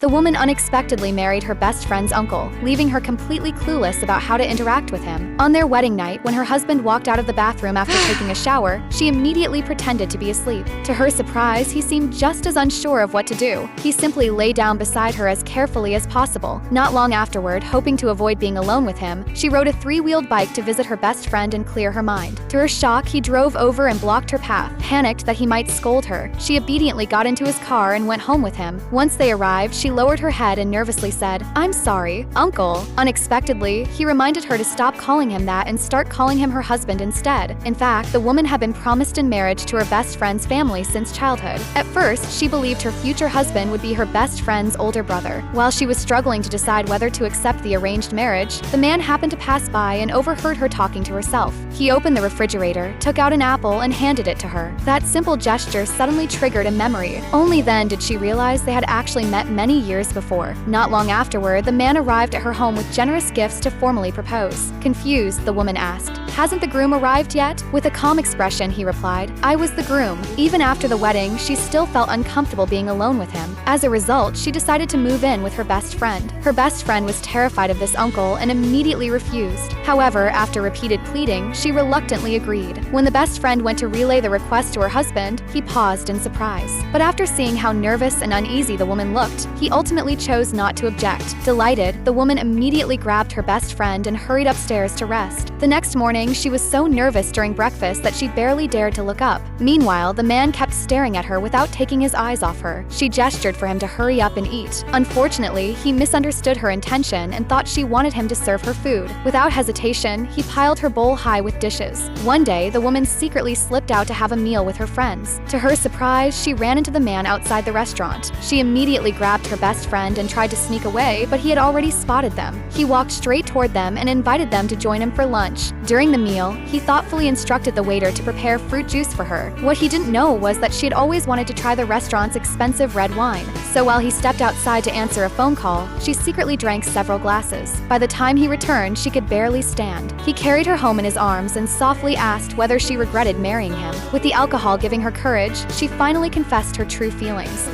The woman unexpectedly married her best friend's uncle, leaving her completely clueless about how to interact with him. On their wedding night, when her husband walked out of the bathroom after taking a shower, she immediately pretended to be asleep. To her surprise, he seemed just as unsure of what to do. He simply lay down beside her as carefully as possible. Not long afterward, hoping to avoid being alone with him, she rode a three-wheeled bike to visit her best friend and clear her mind. To her shock, he drove over and blocked her path. Panicked that he might scold her, she obediently got into his car and went home with him. Once they arrived, she lowered her head and nervously said, "I'm sorry, Uncle." Unexpectedly, he reminded her to stop calling him that and start calling him her husband instead. In fact, the woman had been promised in marriage to her best friend's family since childhood. At first, she believed her future husband would be her best friend's older brother. While she was struggling to decide whether to accept the arranged marriage, the man happened to pass by and overheard her talking to herself. He opened the refrigerator, took out an apple, and handed it to her. That simple gesture suddenly triggered a memory. Only then did she realize they had actually met many years before. Not long afterward, the man arrived at her home with generous gifts to formally propose. Confused, the woman asked, "Hasn't the groom arrived yet?" With a calm expression, he replied, "I was the groom." Even after the wedding, she still felt uncomfortable being alone with him. As a result, she decided to move in with her best friend. Her best friend was terrified of this uncle and immediately refused. However, after repeated pleading, she reluctantly agreed. When the best friend went to relay the request to her husband, he paused in surprise. But after seeing how nervous and uneasy the woman looked, he ultimately chose not to object. Delighted, the woman immediately grabbed her best friend and hurried upstairs to rest. The next morning, she was so nervous during breakfast that she barely dared to look up. Meanwhile, the man kept staring at her without taking his eyes off her. She gestured for him to hurry up and eat. Unfortunately, he misunderstood her intention and thought she wanted him to serve her food. Without hesitation, he piled her bowl high with dishes. One day, the woman secretly slipped out to have a meal with her friends. To her surprise, she ran into the man outside the restaurant. She immediately grabbed her best friend and tried to sneak away, but he had already spotted them. He walked straight toward them and invited them to join him for lunch. During the meal, he thoughtfully instructed the waiter to prepare fruit juice for her. What he didn't know was that she had always wanted to try the restaurant's expensive red wine. So while he stepped outside to answer a phone call, she secretly drank several glasses. By the time he returned, she could barely stand. He carried her home in his arms and softly asked whether she regretted marrying him. With the alcohol giving her courage, she finally confessed her true feelings.